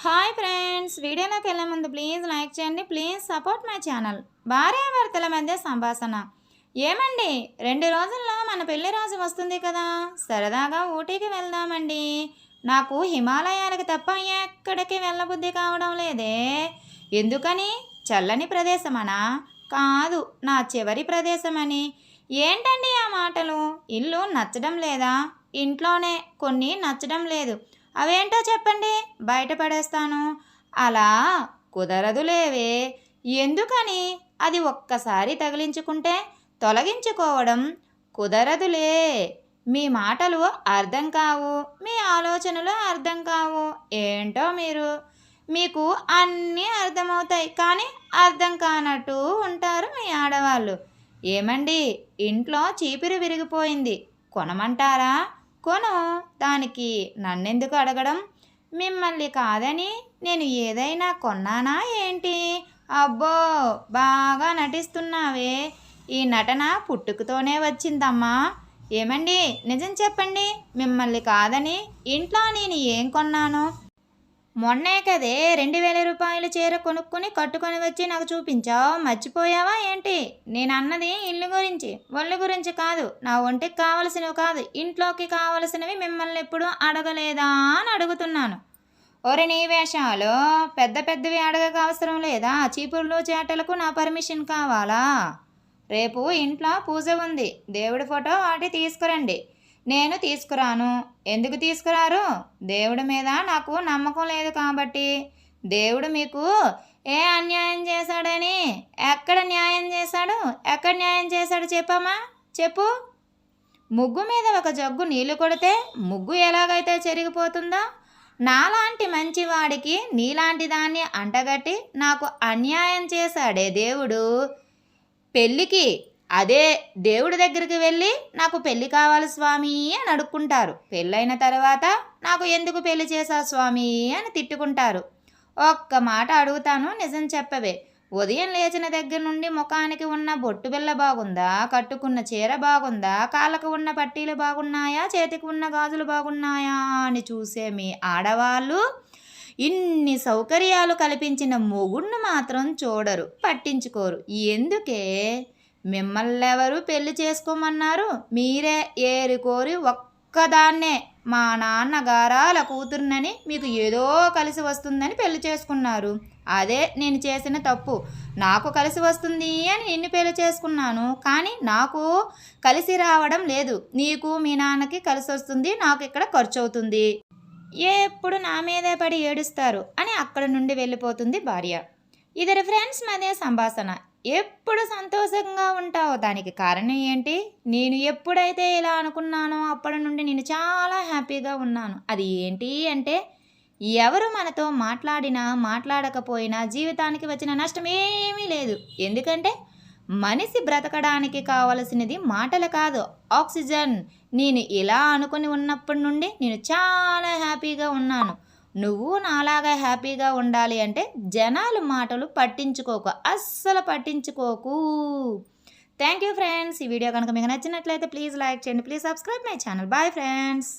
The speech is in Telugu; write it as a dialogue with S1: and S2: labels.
S1: హాయ్ ఫ్రెండ్స్, వీడియోలోకి వెళ్ళే ముందు ప్లీజ్ లైక్ చేయండి. Please support my channel. భార్యాభర్తల మధ్య సంభాషణ. ఏమండి, 2 రోజుల్లో మన పెళ్లి రోజు వస్తుంది కదా, సరదాగా ఊటీకి వెళ్దామండి. నాకు హిమాలయాలకు తప్ప ఎక్కడికి వెళ్ళబుద్ధి కావడం లేదే. ఎందుకని? చల్లని ప్రదేశమనా? కాదు, నా చివరి ప్రదేశమని. ఏంటండి ఆ మాటలు? ఇల్లు నచ్చడం లేదా? ఇంట్లోనే కొన్ని నచ్చడం లేదు. అవేంటో చెప్పండి, బయటపడేస్తాను. అలా కుదరదులేవే. ఎందుకని? అది ఒక్కసారి తగిలించుకుంటే తొలగించుకోవడం కుదరదులే. మీ మాటలు అర్థం కావు, మీ ఆలోచనలు అర్థం కావు. ఏంటో మీకు అన్నీ అర్థమవుతాయి, కానీ అర్థం కానట్టు ఉంటారు మీ ఆడవాళ్ళు. ఏమండి, ఇంట్లో చీపిరి విరిగిపోయింది, కొనమంటారా? కొను. దానికి నన్నెందుకు అడగడం? మిమ్మల్ని కాదని నేను ఏదైనా కొన్నానా ఏంటి? అబ్బో, బాగా నటిస్తున్నావే. ఈ నటన పుట్టుకతోనే వచ్చిందమ్మా. ఏమండి, నిజం చెప్పండి, మిమ్మల్ని కాదని ఇంట్లో నేను ఏం కొన్నాను? మొన్నే కదే 2000 రూపాయలు చీర కొనుక్కొని కట్టుకొని వచ్చి నాకు చూపించావు, మర్చిపోయావా ఏంటి? నేను అన్నది ఇల్లు గురించి, ఒళ్ళు గురించి కాదు. నా ఒంటికి కావలసినవి కాదు, ఇంట్లోకి కావలసినవి మిమ్మల్ని ఎప్పుడు అడగలేదా అని అడుగుతున్నాను. ఒరి, నీ వేషాలు పెద్ద పెద్దవి అడగక అవసరం లేదా? చీపుర్లు చేటలకు నా పర్మిషన్ కావాలా? రేపు ఇంట్లో పూజ ఉంది, దేవుడి ఫోటో వాటి తీసుకురండి. నేను తీసుకురాను. ఎందుకు తీసుకురారు? దేవుడి మీద నాకు నమ్మకం లేదు కాబట్టి. దేవుడు మీకు ఏ అన్యాయం చేశాడని? ఎక్కడ న్యాయం చేశాడు? ఎక్కడ న్యాయం చేశాడు చెప్పమ్మా, చెప్పు. ముగ్గు మీద ఒక జగ్గు నీళ్లు కొడితే ముగ్గు ఎలాగైతే చెరిగిపోతుందో, నాలాంటి మంచివాడికి నీలాంటి దాన్ని అంటగట్టి నాకు అన్యాయం చేశాడే దేవుడు. పెళ్ళికి అదే దేవుడి దగ్గరికి వెళ్ళి నాకు పెళ్ళి కావాలి స్వామి అని అడుక్కుంటారు. పెళ్ళైన తర్వాత నాకు ఎందుకు పెళ్లి చేశా స్వామి అని తిట్టుకుంటారు. ఒక్క మాట అడుగుతాను, నిజం చెప్పవే. ఉదయం లేచిన దగ్గర నుండి ముఖానికి ఉన్న బొట్టు బిళ్ళ బాగుందా? కట్టుకున్న చీర బాగుందా? కాళ్ళకు ఉన్న పట్టీలు బాగున్నాయా? చేతికి ఉన్న గాజులు బాగున్నాయా అని చూసే మీ ఆడవాళ్ళు ఇన్ని సౌకర్యాలు కల్పించిన మొగుణ్ణి మాత్రం చూడరు, పట్టించుకోరు. ఎందుకే? మిమ్మల్ని ఎవరు పెళ్లి చేసుకోమన్నారు? మీరే ఏరుకోరి ఒక్కదాన్నే మా నాన్నగారాల కూతురునని మీకు ఏదో కలిసి వస్తుందని పెళ్లి చేసుకున్నారు. అదే నేను చేసిన తప్పు. నాకు కలిసి వస్తుంది అని నిన్ను పెళ్లి చేసుకున్నాను, కానీ నాకు కలిసి రావడం లేదు. నీకు మీ నాన్నకి కలిసి వస్తుంది, నాకు ఇక్కడ ఖర్చు అవుతుంది. ఎప్పుడు నా మీదే పడి ఏడుస్తారు అని అక్కడ నుండి వెళ్ళిపోతుంది భార్య. ఇద్దరు ఫ్రెండ్స్ మధ్య సంభాషణ. ఎప్పుడు సంతోషంగా ఉంటావు, దానికి కారణం ఏంటి? నేను ఎప్పుడైతే ఇలా అనుకున్నానో అప్పటి నుండి నేను చాలా హ్యాపీగా ఉన్నాను. అది ఏంటి అంటే, ఎవరు మనతో మాట్లాడినా మాట్లాడకపోయినా జీవితానికి వచ్చిన నష్టం ఏమీ లేదు. ఎందుకంటే మనిషి బ్రతకడానికి కావలసినది మాటలు కాదు, ఆక్సిజన్. నేను ఇలా అనుకుని ఉన్నప్పటి నుండి నేను చాలా హ్యాపీగా ఉన్నాను. నువ్వు నాలాగా హ్యాపీగా ఉండాలి అంటే జనాలు మాటలు పట్టించుకోకు, అస్సలు పట్టించుకోకు. Thank you friends. ఈ వీడియో కనుక మీకు నచ్చినట్లయితే ప్లీజ్ లైక్ చేయండి. Please subscribe my channel. Bye friends.